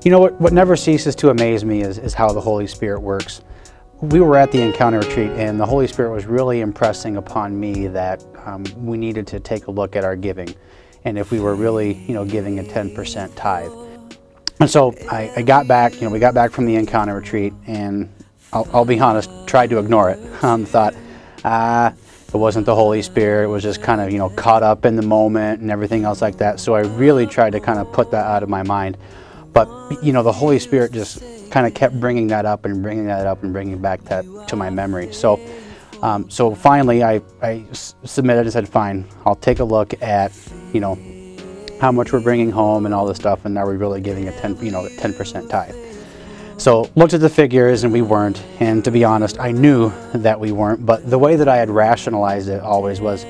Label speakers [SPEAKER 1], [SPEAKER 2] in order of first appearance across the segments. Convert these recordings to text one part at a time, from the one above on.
[SPEAKER 1] You know what never ceases to amaze me is how the Holy Spirit works. We were at the encounter retreat, and the Holy Spirit was really impressing upon me that we needed to take a look at our giving, and if we were really, giving a 10% tithe. And so I got back, we got back from the encounter retreat, and I'll be honest, tried to ignore it. Thought, it wasn't the Holy Spirit, it was just kind of, caught up in the moment and everything else like that. So I really tried to kind of put that out of my mind. But, the Holy Spirit just kind of kept bringing that up and bringing that up and bringing back that to my memory. So, so finally I submitted and said, fine, I'll take a look at, how much we're bringing home and all this stuff, and are we really giving a 10% tithe? So looked at the figures, and we weren't. And to be honest, I knew that we weren't. But the way that I had rationalized it always was,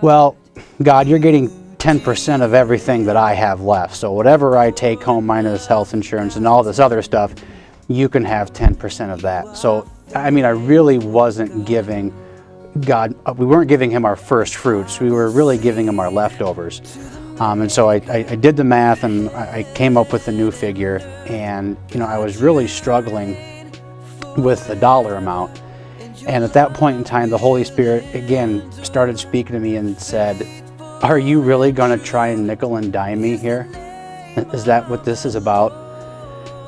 [SPEAKER 1] well, God, you're getting 10% of everything that I have left. So whatever I take home minus health insurance and all this other stuff, you can have 10% of that. So, I mean, I really wasn't giving God, we weren't giving him our first fruits. We were really giving him our leftovers. And so I did the math, and I came up with a new figure, and I was really struggling with the dollar amount. And at that point in time, the Holy Spirit again started speaking to me and said, are you really going to try and nickel and dime me here? Is that what this is about?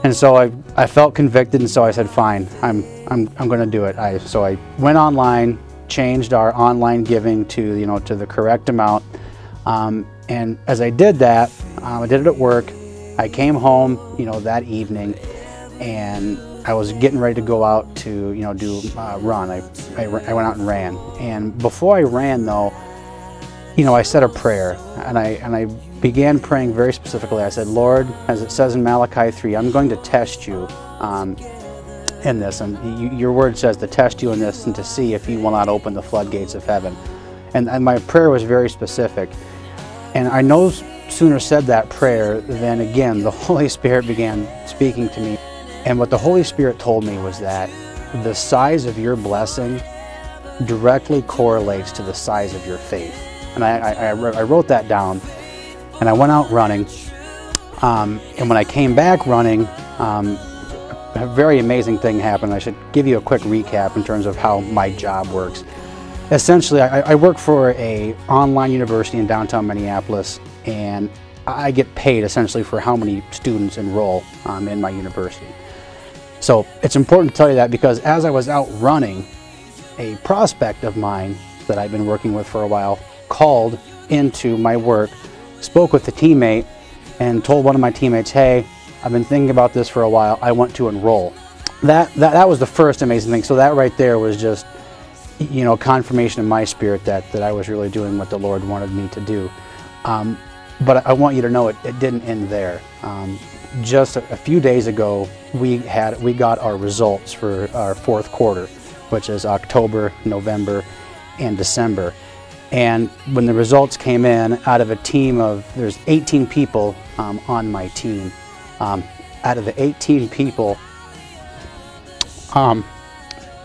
[SPEAKER 1] And so I felt convicted, and so I said, fine, I'm going to do it. So I went online, changed our online giving to to the correct amount. And as I did that, I did it at work. I came home, that evening, and I was getting ready to go out to, do run. I went out and ran. And before I ran, though, I said a prayer, and I began praying very specifically. I said, Lord, as it says in Malachi 3, I'm going to test you in this. And your word says to test you in this and to see if you will not open the floodgates of heaven. And my prayer was very specific. And I no sooner said that prayer than again the Holy Spirit began speaking to me. And what the Holy Spirit told me was that the size of your blessing directly correlates to the size of your faith. And I wrote that down, and I went out running. And when I came back running, a very amazing thing happened. I should give you a quick recap in terms of how my job works. Essentially, I work for an online university in downtown Minneapolis, and I get paid essentially for how many students enroll in my university. So it's important to tell you that, because as I was out running, a prospect of mine that I've been working with for a while called into my work, spoke with a teammate, and told one of my teammates, hey, I've been thinking about this for a while, I want to enroll. That was the first amazing thing. So that right there was just confirmation in my spirit that I was really doing what the Lord wanted me to do. But I want you to know it didn't end there. Just a few days ago, we got our results for our fourth quarter, which is October, November, and December. And when the results came in, out of a team of, there's 18 people on my team. Out of the 18 people on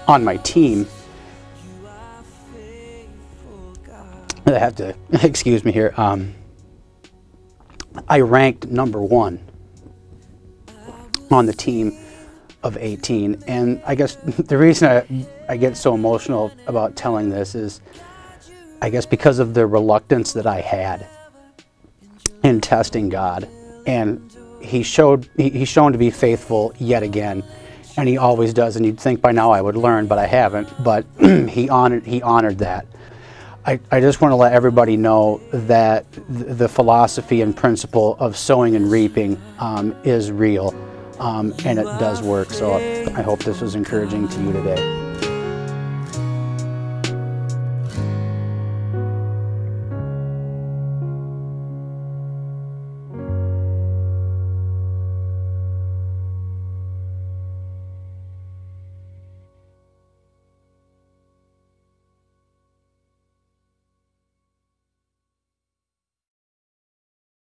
[SPEAKER 1] my team, I have to, excuse me here, I ranked #1 on the team of 18. And I guess the reason I get so emotional about telling this is, I guess because of the reluctance that I had in testing God. And He's shown to be faithful yet again, and He always does. And you'd think by now I would learn, but I haven't. But He honored that. I just want to let everybody know that the philosophy and principle of sowing and reaping is real, and it does work. So I hope this was encouraging to you today.